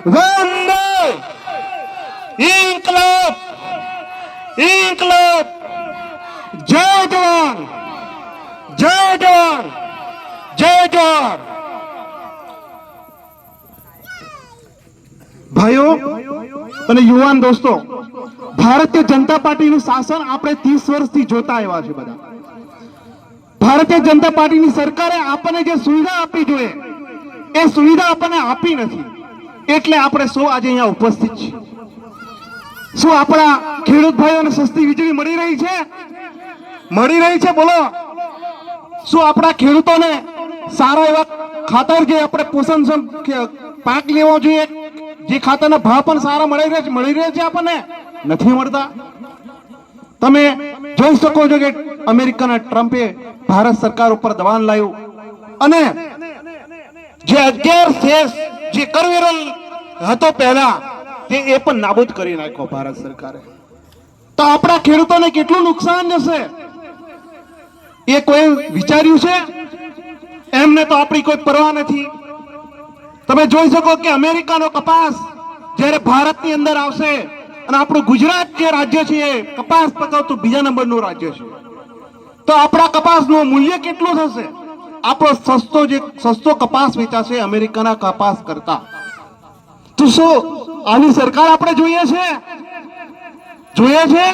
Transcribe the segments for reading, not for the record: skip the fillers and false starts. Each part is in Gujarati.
વંદે ઇન્કલાબ ઇન્કલાબ જય જવાન જય જવાન જય જવાન। ભાઈઓ અને યુવાન દોસ્તો, ભારતીય જનતા પાર્ટીનું શાસન આપણે 30 વર્ષથી જોતા આવ્યા છે બધા। ભારતીય જનતા પાર્ટીની સરકારે આપણને જે સુવિધા આપવી જોઈએ એ સુવિધા આપણને આપી નથી, એટલે આપણે સૌ આજે અહીંયા ઉપસ્થિત છીએ। શું આપણા ખેડૂત ભાઈઓને સસ્તી વીજળી મળી રહી છે? મળી રહી છે? બોલો। શું આપણા ખેડૂતોને સારા એવા ખાતર, જે આપણે પોષણક્ષમ પાક લેવો જોઈએ, જે ખાતરના ભાવ પણ સારા મળી રહ્યા છે આપણને? નથી મળતા। તમે જોઈ શકો છો કે અમેરિકાના ટ્રમ્પે ભારત સરકાર ઉપર દબાણ લાવ્યું અને જે 11 દેશ જે કરવેરો હતો પહેલા એ પણ નાબૂદ કરી નાખ્યો ભારત સરકારે। તો આપણા ખેડૂતોને કેટલું નુકસાન જશે એ કોઈ વિચાર્યું છે? એમને તો આપણી કોઈ પરવા નથી। તમે જોઈ શકો કે અમેરિકાનો કપાસ જ્યારે ભારતની અંદર આવશે અને આપણું ગુજરાત જે રાજ્ય છે એ કપાસ પકવતું બીજા નંબરનું રાજ્ય છે, તો આપણા કપાસનું મૂલ્ય કેટલું થશે? આપણો સસ્તો કપાસ વેચાશે અમેરિકાના કપાસ કરતા। તો શું આની સરકાર આપણે જોઈએ છે? જોઈએ છે?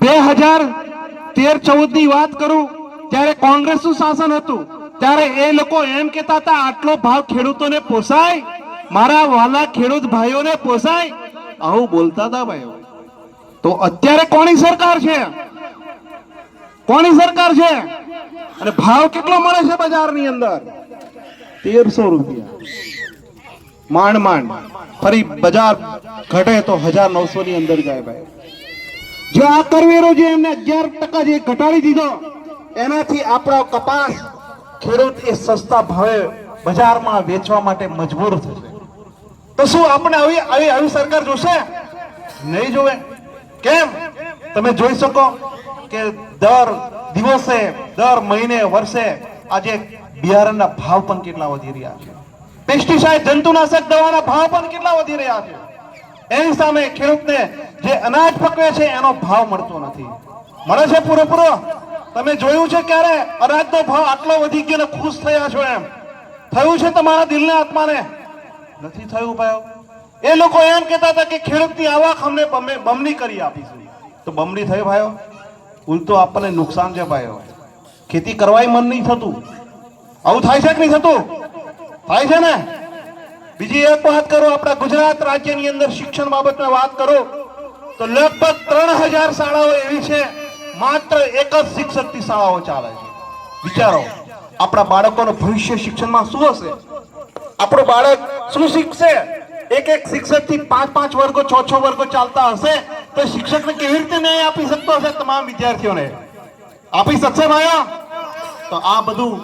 2013-14 ની વાત કરું ત્યારે કોંગ્રેસનું શાસન હતું, ત્યારે એ લોકો એમ કહેતા હતા આટલો ભાવ ખેડૂતોને પોસાય? મારા વાલા ખેડૂત ભાઈઓને પોસાય? આવું બોલતા હતા ભાઈઓ। તો અત્યારે કોની સરકાર છે? કોની સરકાર છે? અને ભાવ કેટલો મળે છે બજારની અંદર? 1300 રૂપિયા। માંડ માંડ ફરી બજાર ઘટે તો 1900 ની અંદર જાય ભાઈ। જો આ કરવેરો જે એમને 11% જે ઘટાડી દીધો, એનાથી આપણો કપાસ ખેડૂત એ સસ્તા ભાવે બજારમાં વેચવા માટે મજબૂર થશે। તો શું આપણે આવી સરકાર જોશે? નહીં જોવે। કેમ? તમે જોઈ શકો કે દર દિવસે, દર મહિને, વર્ષે આજે બિયારણના ભાવ પણ કેટલા વધી રહ્યા છે, પેસ્ટિસાઇડ જંતુનાશક દવાના ભાવ પણ કેટલા વધી રહ્યા છે। એની સામે ખેડૂતને જે અનાજ પકવે છે એનો ભાવ મળતો નથી। મળે છે પૂરેપૂરો? તમે જોયું છે ક્યારે અનાજનો ભાવ આટલો વધી ગયો ને ખુશ થયા છો? એમ થયું છે તમારા દિલને, આત્માને? નથી થયું ભાઈઓ। એ લોકો એમ કહેતા હતા કે ખેડૂતની આવક અમને બમણી કરી આપીશું, તો બમણી થઈ ભાઈઓ? ઉલટો આપણને નુકસાન છે ભાઈઓ। ખેતી કરવાય મન નહીં થતું। આવું થાય છે કે નહીં થતું? થાય છે ને? બીજી એક વાત કરું, આપણા ગુજરાત રાજ્યની અંદર શિક્ષણ બાબતમાં વાત કરું તો લગભગ 3000 શાળાઓ એવી છે, માત્ર એક જ શિક્ષકથી શાળાઓ ચાલે છે। વિચારો, આપણા બાળકોનું ભવિષ્ય શિક્ષણમાં શું હશે? આપણું બાળક શું શીખશે? એક શિક્ષકથી 5 વર્ગો, 6 વર્ગો ચાલતા હશે તો શિક્ષકને કેવી રીતે ન્યાય આપી શકતો હશે તમામ વિદ્યાર્થીઓને? આપી શકશે ભાઈઓ? તો આ બધું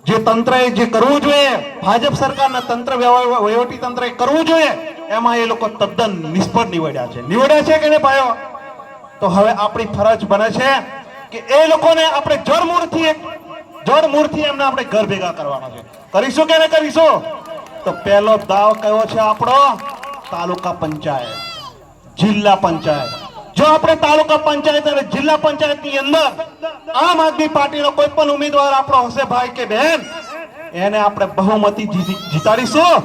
જે તંત્રએ જે કરવું જોઈએ, ભાજપ સરકારના તંત્ર, વહીવટી તંત્રએ કરવું જોઈએ, એમાં એ લોકો તદ્દન નિષ્ફળ નીવડ્યા છે। નીવડ્યા છે કે નહીં ભાઈઓ? તો હવે આપણી ફરજ બને છે કે એ લોકોને આપણે જડમૂળથી એમને આપણે ઘર ભેગા કરવાના છે। કરીશું કે નહીં કરીશું? તો પહેલો દાવ કયો છે આપણો? તાલુકા પંચાયત, જિલ્લા પંચાયત। જો આપણે તાલુકા પંચાયત અને જિલ્લા પંચાયતની અંદર આમ આદમી પાર્ટીનો કોઈ પણ ઉમેદવાર આપણો હશે ભાઈ કે બહેન, એને આપણે બહુમતી જીતાડીશું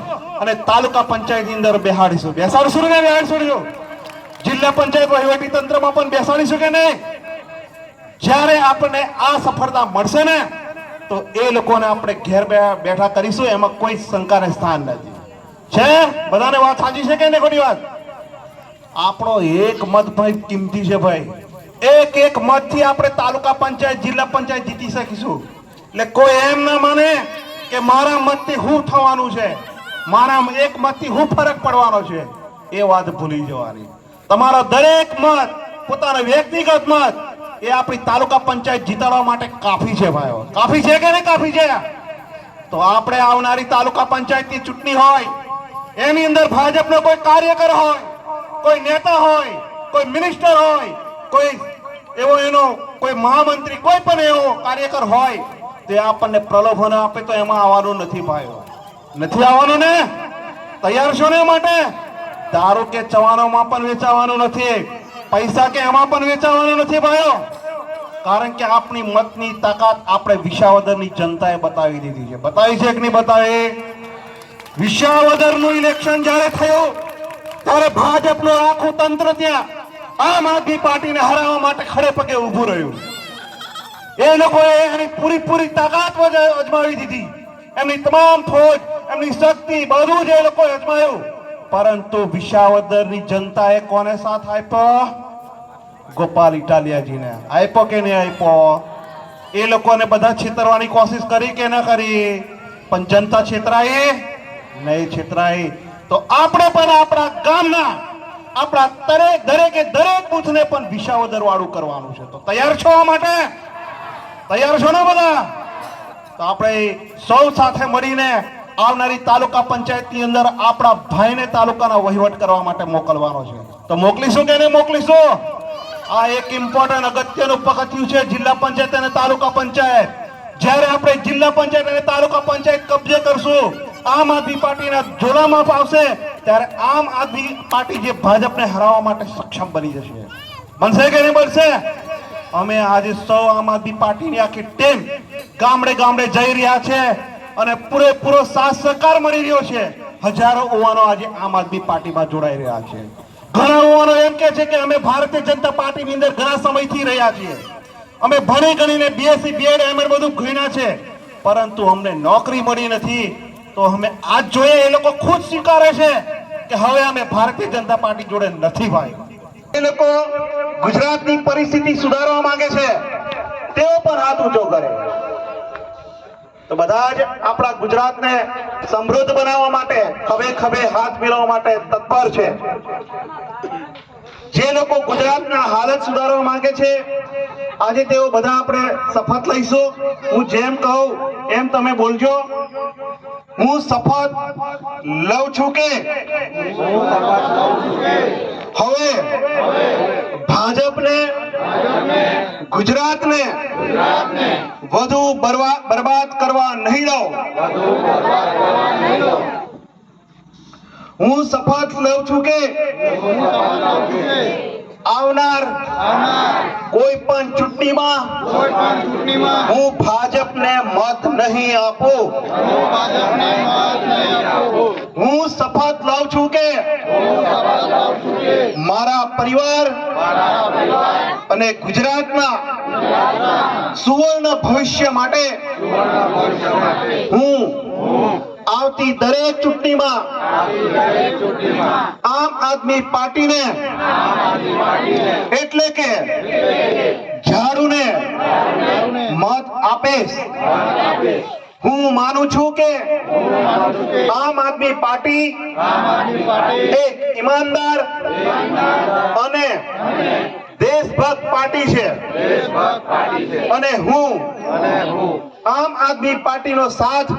અને તાલુકા પંચાયતની અંદર બેસાડીશું કે બેસાડીશું? જિલ્લા પંચાયત વહીવટી તંત્રમાં પણ બેસાડીશું કે નહીં? જ્યારે આપણને આ સફળતા મળશે ને તો એ લોકોને આપણે ઘેર બેઠા કરીશું, એમાં કોઈ શંકાને સ્થાન નથી। છે બધાને વાત સાચી છે કે નહીં ખોટી વાત? આપણો એક મત ભાઈ કિંમતી છે ભાઈ। એક મતથી આપણે તાલુકા પંચાયત, જિલ્લા પંચાયત જીતી શકીશું। એટલે કોઈ એમ ના માને કે મારા મતથી શું થવાનું છે, મારા એક મતથી શું ફરક પડવાનો છે, એ વાત ભૂલી જવાની। તમારો દરેક મત, પોતાનો વ્યક્તિગત મત, એ આપણી તાલુકા પંચાયત જીતાડવા માટે કાફી છે ભાઈઓ। કાફી છે કે નહીં કાફી છે? તો આપણે આવનારી તાલુકા પંચાયતની ચૂંટણી હોય, એની અંદર ભાજપનો કોઈ કાર્યકર હોય, કોઈ નેતા હોય, કોઈ મિનિસ્ટર હોય, કોઈ એવો એનો કોઈ મહામંત્રી, કોઈ પણ એવો કાર્યકર હોય તે આપણને પ્રલોભન આપે તો એમાં આવવાનું નથી ભાઈઓ। નથી આવવાનું ને? તૈયાર છો ને એ માટે? દારૂ કે ચવાણોમાં પણ વેચાવાનું નથી, પૈસા કે એમાં પણ વેચાવાનું નથી ભાઈઓ. કારણ કે આપણી મતની તાકાત આપણે વિસાવદરની જનતાએ બતાવી દીધી છે. બતાવી છે કે નહીં બતાવી? વિસાવદરનું ઇલેક્શન જ્યારે થયું ત્યારે ભાજપનું આખું તંત્ર ત્યાં આમ આદમી પાર્ટીને હરાવવા માટે ખડે પગે ઊભું રહ્યું. એ લોકોએ એની પૂરી તાકાત અજમાવી દીધી, એમની તમામ ફોજ, એમની શક્તિ બધું જ એ લોકોએ અજમાયું. પરંતુ વિસાવદરની જનતાએ કોને સાથ આપ્યો? ગોપાલ ઇટાલિયાજીને આપ્યો કે નહીં આપ્યો? એ લોકોને બધા છેતરવાની કોશિશ કરી કે ન કરી? પણ જનતા છેતરાઈ નહીં? છેતરાઈ. તો આપણે પણ આપણા ગામના આપણા દરેક બૂથને પણ વિસાવદર વાળું કરવાનું છે. તો તૈયાર છો આ માટે? તૈયાર છો ને બધા? તો આપણે સૌ સાથે મળીને આવનારી તાલુકા પંચાયતની અંદર આપણા ભાઈને તાલુકાના વહીવટ કરવા માટે મોકલવાનો છે. તો મોકલીશું કે નહીં મોકલીશું? આ એક ઇમ્પોર્ટન્ટ અગત્યનું પગથિયું છે, જિલ્લા પંચાયત અને તાલુકા પંચાયત. જ્યારે આપણે જિલ્લા પંચાયત અને તાલુકા પંચાયત કબજે કરશું, આમ આદમી પાર્ટીના જોડામાં આવશે, ત્યારે આમ આદમી પાર્ટી જે ભાજપને હરાવવા માટે સક્ષમ બની જશે. બનશે કે નહીં બનશે? અમે આજે સૌ આમ આદમી પાર્ટીની આખી ટીમ ગામડે જઈ રહ્યા છે અને પૂરેપૂરો સાથ સહકાર મળી રહ્યો છે. હજારો યુવાનો આજે આમ આદમી પાર્ટીમાં જોડાઈ રહ્યા છે. ઘણા યુવાનો એમ કે છે કે અમે ભારતીય જનતા પાર્ટીની અંદર ઘણા સમયથી રહ્યા છીએ, અમે ભણી ગણીને બીએસસી બીએડ એમએડ બધું ભણ્યા છે, પરંતુ અમને નોકરી મળી નથી. તો અમે આજ જોઈએ એ લોકો ખુદ સ્વીકારે છે કે હવે અમે ભારતીય જનતા પાર્ટી જોડે નથી ભાઈ. એ લોકો ગુજરાતની પરિસ્થિતિ સુધારવા માંગે છે, તેઓ પણ હાથ ઊંચો કરે. તો બધા જ આપણા ગુજરાતને સમૃદ્ધ બનાવવા માટે ખભે હાથ મિલાવવા માટે તત્પર છે. જે લોકો ગુજરાતના હાલત સુધારવા માંગે છે, આજે તેઓ બધા આપણે શપથ લઈશું. હું જેમ કહું એમ તમે બોલજો. હું શપથ લઉં છું કે હવે ભાજપને ગુજરાતને વધુ બરબાદ કરવા નહીં દઉં. હું શપથ લઉં છું કે આવનાર કોઈ પણ ચૂંટણીમાં હું ભાજપને મત નહીં આપું. હું શપથ લઉં છું કે મારા પરિવાર અને ગુજરાતના સુવર્ણ ભવિષ્ય માટે હું આવતી દરેક ચૂંટણીમાં આમ આદમી પાર્ટીને એટલે કે ઝાડુને મત આપીશ. હું માનું છું કે આમ આદમી પાર્ટી એક ઈમાનદાર અને દેશભક્ત પાર્ટી છે અને હું આમ આદમી પાર્ટીનો સાથ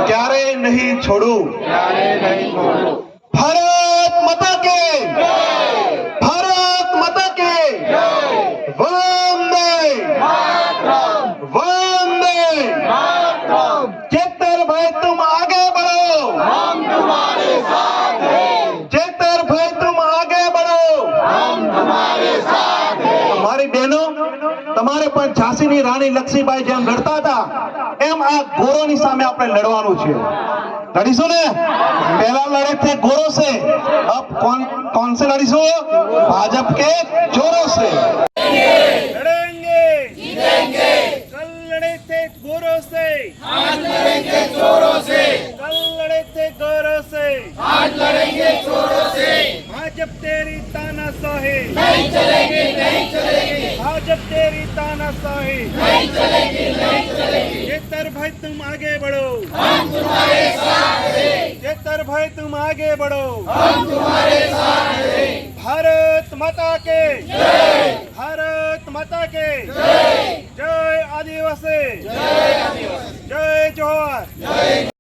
ક્યારેય નહીં છોડું. ભારત માતા કે ભારત માતા કે વંદે वंदे चेतर भाई तुम आगे बढ़ो, हम तुम्हारे साथ हैं. चेतर भाई तुम आगे बढ़ो, हम तुम्हारे साथ हैं. हमारी बहनों, તમારે પણ ઝાંસીની રાણી લક્ષ્મીબાઈ જેમ લડતા હતા એમ આ ગોરોની સામે આપણે લડવાનું છે. લડીશું ને? पहला लड़े थे गोरों से, अब कौन से लड़ीશું? भाजप के जोरों से लड़ेंगे, जीतेंगे. कल लड़े थे गोरों से, आज लड़ेंगे चोरों से. कल लड़े थे गोरों से, आज लड़ेंगे चोरों से. भाजप तेरी तानाशाही नहीं चलेगी, नहीं चलेगी. भाजप तेरी तानाशाही नहीं चलेगी, नहीं चलेगी. चेतर भाई तुम आगे बढ़ो, हम तुम्हारे साथ हैं. चेतर भाई तुम आगे बढ़ो, हम तुम्हारे साथ हैं. भारत माता के जय, भारत माता के जय. जय आदिवासी, जय आदिवासी, जय जोहार, जय.